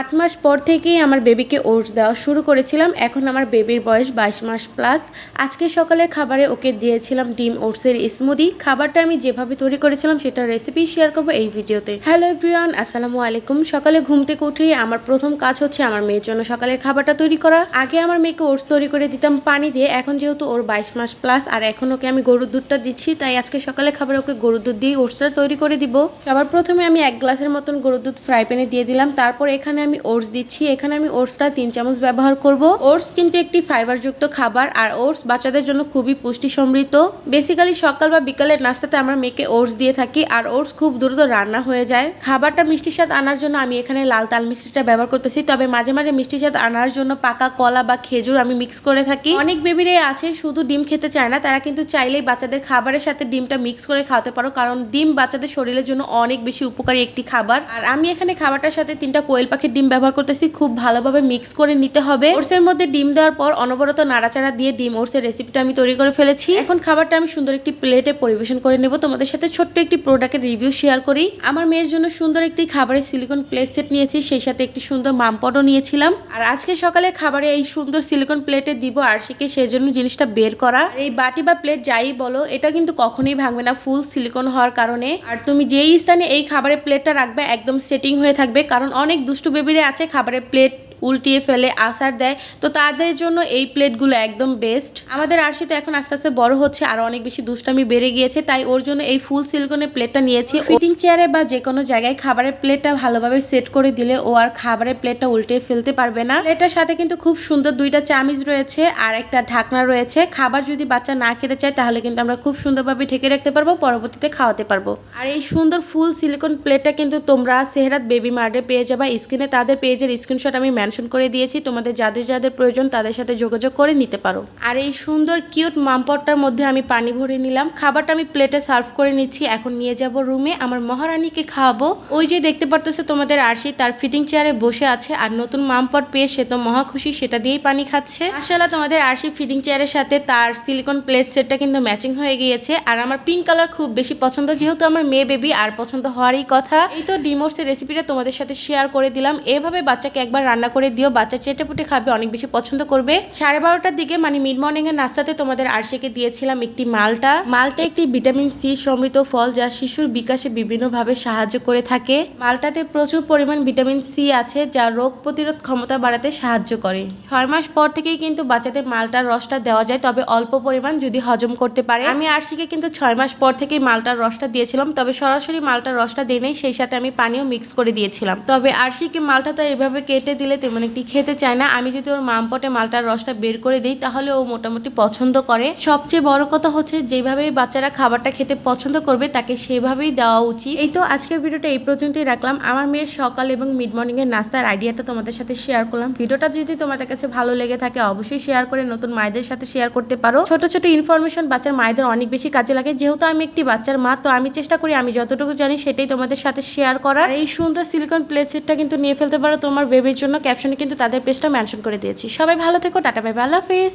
8 মাস পর থেকেই আমার বেবিকে ওটস দেওয়া শুরু করেছিলাম। এখন আমার বেবির বয়স 22 মাস প্লাস। আজকে সকালের খাবারে ওকে দিয়েছিলাম ডিম ওটসের স্মুদি। খাবারটা আমি যেভাবে তৈরি করেছিলাম সেটার রেসিপি শেয়ার করব এই ভিডিওতে। হ্যালো এভরিওয়ান, আসসালামু আলাইকুম। সকালে ঘুম থেকে উঠেই আমার প্রথম কাজ হচ্ছে আমার মেয়ের জন্য সকালের খাবারটা তৈরি করা। আগে আমার মেয়েকে ওটস তৈরি করে দিতাম পানি দিয়ে, এখন যেহেতু ওর 22 মাস প্লাস আর এখন ওকে আমি গরুর দুধটা দিচ্ছি, তাই আজকে সকালে খাবার ওকে গরুর দুধ দিয়ে ওটসটা তৈরি করে দিব। সবার প্রথমে আমি 1 গ্লাসের মতন গরুর দুধ ফ্রাই প্যানে দিয়ে দিলাম। তারপর এখানে আমি ওটস দিচ্ছি। এখানে আমি ওটসটা 3 চামচ ব্যবহার করব। ওটস কিন্তু একটি ফাইবারযুক্ত খাবার আর ওটস বাচ্চাদের জন্য খুবই পুষ্টি সমৃদ্ধ। বেসিক্যালি সকাল বা বিকালের নাস্তাতে আমরা মেয়েকে ওটস দিয়ে থাকি আর ওটস খুব দ্রুত রান্না হয়ে যায়। খাবারটা মিষ্টি স্বাদ আনার জন্য আমি এখানে লাল তাল মিষ্টিটা ব্যবহার করতেছি, তবে মাঝে মাঝে মিষ্টি স্বাদ আনার জন্য পাকা কলা বা খেজুর আমি মিক্স করে থাকি। অনেক বেবিরাই আছে শুধু ডিম খেতে চায় না, তারা কিন্তু চাইলেই বাচ্চাদের খাবারের সাথে ডিমটা মিক্স করে খাওয়াতে পারো, কারণ ডিম বাচ্চাদের শরীরের জন্য অনেক বেশি উপকারী একটি খাবার। আর আমি এখানে খাবারটার সাথে 3টা কোয়েল পাখির ডিম ব্যবহার করতেছি। খুব ভালোভাবে মিক্স করে নিতে হবে। ওটসের মধ্যে ডিম দেওয়ার পর অনবরত নাড়াচাড়া দিয়ে ডিম ওটসের রেসিপিটা আমি তৈরি করে ফেলেছি। এখন খাবারটা আমি সুন্দর একটি প্লেটে পরিবেশন করে নেব। তোমাদের সাথে ছোট্ট একটি প্রোডাক্টের রিভিউ শেয়ার করি। আমার মেয়ের জন্য সুন্দর একটি খাবারের সিলিকন প্লেট সেট নিয়েছি, সেই সাথে একটি সুন্দর মামপটও নিয়েছিলাম। আর আজকে সকালে খাবারে এই সুন্দর সিলিকন প্লেটে দিব আরশিকে, সেই জন্য জিনিসটা বের করা। এই বাটি বা প্লেট যাই বলো, এটা কিন্তু কখনোই ভাঙবে না ফুল সিলিকন হওয়ার কারণে। আর তুমি যেই স্থানে এই খাবারের প্লেটটা রাখবে একদম সেটিং হয়ে থাকবে, কারণ অনেক দুষ্টু বেবিরে আছে খাবারের প্লেট উল্টিয়ে ফেলে আসার দেয়, তো তাদের জন্য এই প্লেটগুলো একদম বেস্ট। আমাদের আরশি তো এখন আস্তে আস্তে বড় হচ্ছে আর অনেক বেশি দুষ্টামি বেড়ে গিয়েছে, তাই ওর জন্য এই ফুল সিলিকনের প্লেটটা নিয়েছি। ফিটিং চেয়ারে বা যে কোনো জায়গায় খাবারের প্লেটটা ভালোভাবে সেট করে দিলে ও আর খাবারের প্লেটটা উল্টে ফেলতে পারবে না। প্লেটটার সাথে কিন্তু খুব সুন্দর 2টা চামিচ রয়েছে আর একটা ঢাকনা রয়েছে। খাবার যদি বাচ্চা না খেতে চায় তাহলে কিন্তু আমরা খুব সুন্দরভাবে ঢেকে রাখতে পারবো, পরবর্তীতে খাওয়াতে পারবো। আর এই সুন্দর ফুল সিলিকন প্লেটটা কিন্তু তোমরা সেহরাত বেবি মার্টে পেয়ে যাবা। স্ক্রিনে তাদের পেজের স্ক্রিনশট আমি করে দিয়েছি, তোমাদের যাদের যাদের প্রয়োজন তাদের সাথে যোগাযোগ করে নিতে পারো। আর এই সুন্দর কিউট মামপটটার মধ্যে আমি পানি ভরে নিলাম। খাবারটা আমি প্লেটে সার্ভ করে নিচ্ছি। এখন নিয়ে যাব রুমে, আমার মহারানীকে খাওয়াবো। ওই যে দেখতে পারতেছে তোমাদের আরশি তার ফিটিং চেয়ারে বসে আছে আর নতুন মামপট পেয়ে সে তো মহা খুশি, সেটা দিয়েই পানি খাচ্ছে। মাশাআল্লাহ, তোমাদের আরশি ফিটিং চেয়ারের সাথে তার সিলিকন প্লেট সেটটা কিন্তু ম্যাচিং হয়ে গিয়েছে। আর আমার পিঙ্ক কালার খুব বেশি পছন্দ, যেহেতু আমার মেয়ে বেবি আর পছন্দ হওয়ারই কথা। এই তো ডিমোর্সের রেসিপিটা তোমাদের সাথে শেয়ার করে দিলাম। এভাবে বাচ্চাকে একবার রান্না করে দিও, বাচ্চা চেটেপুটে খাবে, অনেক বেশি পছন্দ করবে। 12:30টার দিকে মানে মিড মর্নিং এর নাস্তাতে তোমাদের আরশিকে দিয়েছিলাম একটি মালটা। মালটা একটি ভিটামিন সি সমৃদ্ধ ফল যা শিশুর বিকাশে বিভিন্নভাবে সাহায্য করে থাকে। মালটাতে প্রচুর পরিমাণ ভিটামিন সি আছে যা রোগ প্রতিরোধ ক্ষমতা বাড়াতে সাহায্য করে। 6 মাস পর থেকেই কিন্তু বাচ্চাদের মালটার রসটা দেওয়া যায়, তবে অল্প পরিমাণ যদি হজম করতে পারে। আমি আরশিকে কিন্তু 6 মাস পর থেকেই মালটার রসটা দিয়েছিলাম, তবে সরাসরি মালটার রসটা দিই নাই, সেই সাথে আমি পানিও মিক্স করে দিয়েছিলাম। তবে আরশিকে মালটা তো এভাবে কেটে দিলে তেমন একটি খেতে চায় না। আমি যদি ওর মামপটে মালটার রসটা বের করে দিই তাহলে ও মোটামুটি পছন্দ করে। সবচেয়ে বড় কথা হচ্ছে যেভাবেই বাচ্চারা খাবারটা খেতে পছন্দ করবে তাকে সেভাবেই দেওয়া উচিত। এই তো আজকের ভিডিওটা এই পর্যন্তই রাখলাম। আমার মেয়ের সকাল এবং মিড মর্নিং এর নাস্তার আইডিয়াটা তোমাদের সাথে শেয়ার করলাম। ভিডিওটা যদি তোমাদের কাছে ভালো লেগে থাকে অবশ্যই শেয়ার করে নতুন মায়েদের সাথে শেয়ার করতে পারো। ছোট ছোট ইনফরমেশন বাচ্চার মায়েদের অনেক বেশি কাজে লাগে। যেহেতু আমি একটি বাচ্চার মা, তো আমি চেষ্টা করি আমি যতটুকু জানি সেটাই তোমাদের সাথে শেয়ার করার। এই সুন্দর সিলিকন প্লেট সেটটা কিন্তু নিয়ে ফেলতে পারো তোমার বেবির জন্য। ক্যাপশনে কিন্তু তাদের পেজটা মেনশন করে দিয়েছি। সবাই ভালো থেকো, টাটা বাই বাই, আল্লাহ হাফেজ।